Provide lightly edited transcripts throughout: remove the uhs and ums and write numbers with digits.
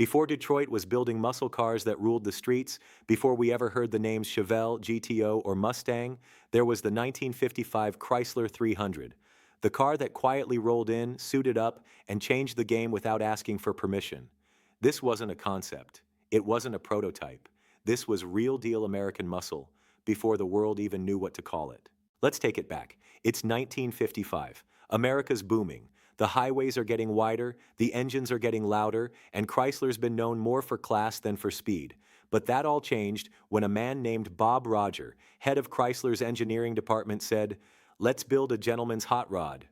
Before Detroit was building muscle cars that ruled the streets, before we ever heard the names Chevelle, GTO, or Mustang, there was the 1955 Chrysler 300. The car that quietly rolled in, suited up, and changed the game without asking for permission. This wasn't a concept. It wasn't a prototype. This was real-deal American muscle, before the world even knew what to call it. Let's take it back. It's 1955. America's booming. The highways are getting wider, the engines are getting louder, and Chrysler's been known more for class than for speed. But that all changed when a man named Bob Roger, head of Chrysler's engineering department, said, "Let's build a gentleman's hot rod."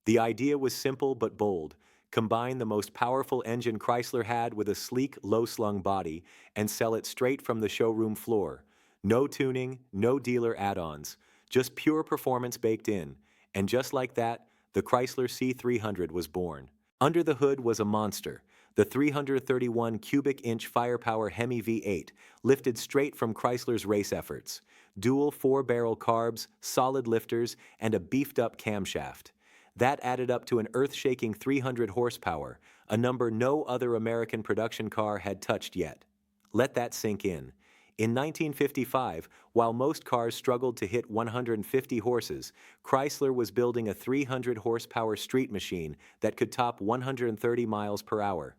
The idea was simple but bold. Combine the most powerful engine Chrysler had with a sleek, low-slung body and sell it straight from the showroom floor. No tuning, no dealer add-ons, just pure performance baked in. And just like that, the Chrysler C-300 was born. Under the hood was a monster, the 331 cubic inch firepower HEMI V8, lifted straight from Chrysler's race efforts. Dual 4-barrel carbs, solid lifters, and a beefed-up camshaft. That added up to an earth-shaking 300 horsepower, a number no other American production car had touched yet. Let that sink in. In 1955, while most cars struggled to hit 150 horses, Chrysler was building a 300 horsepower street machine that could top 130 miles per hour.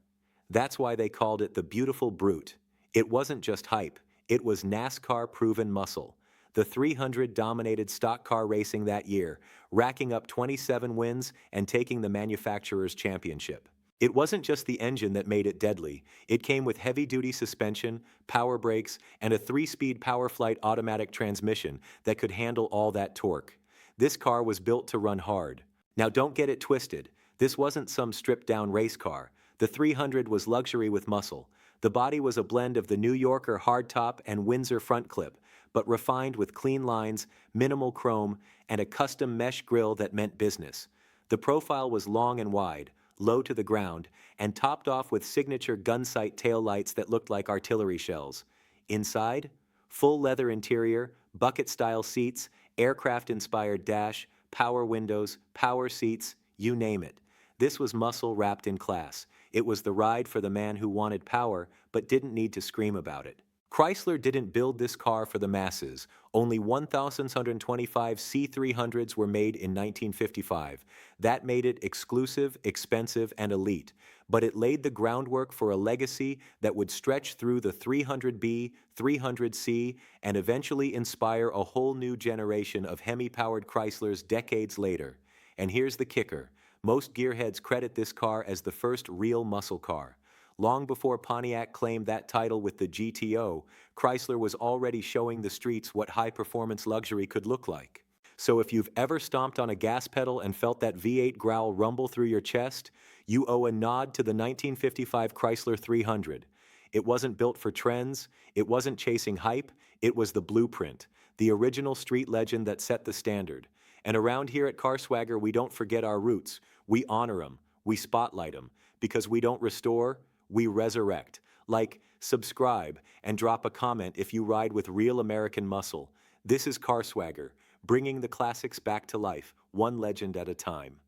That's why they called it the Beautiful Brute. It wasn't just hype, it was NASCAR-proven muscle. The 300 dominated stock car racing that year, racking up 27 wins and taking the manufacturer's championship. It wasn't just the engine that made it deadly. It came with heavy-duty suspension, power brakes, and a 3-speed PowerFlight automatic transmission that could handle all that torque. This car was built to run hard. Now don't get it twisted. This wasn't some stripped-down race car. The 300 was luxury with muscle. The body was a blend of the New Yorker hardtop and Windsor front clip, but refined with clean lines, minimal chrome, and a custom mesh grille that meant business. The profile was long and wide, low to the ground, and topped off with signature gunsight taillights that looked like artillery shells. Inside, full leather interior, bucket-style seats, aircraft-inspired dash, power windows, power seats, you name it. This was muscle wrapped in class. It was the ride for the man who wanted power but didn't need to scream about it. Chrysler didn't build this car for the masses. Only 1,125 C-300s were made in 1955. That made it exclusive, expensive, and elite. But it laid the groundwork for a legacy that would stretch through the 300B, 300C, and eventually inspire a whole new generation of HEMI-powered Chryslers decades later. And here's the kicker. Most gearheads credit this car as the first real muscle car. Long before Pontiac claimed that title with the GTO, Chrysler was already showing the streets what high-performance luxury could look like. So if you've ever stomped on a gas pedal and felt that V8 growl rumble through your chest, you owe a nod to the 1955 Chrysler 300. It wasn't built for trends, it wasn't chasing hype, it was the blueprint, the original street legend that set the standard. And around here at CarSwagger, we don't forget our roots. We honor them, we spotlight them, because we don't restore, we resurrect. Like, subscribe, and drop a comment if you ride with real American muscle. This is CarSwagger, bringing the classics back to life, one legend at a time.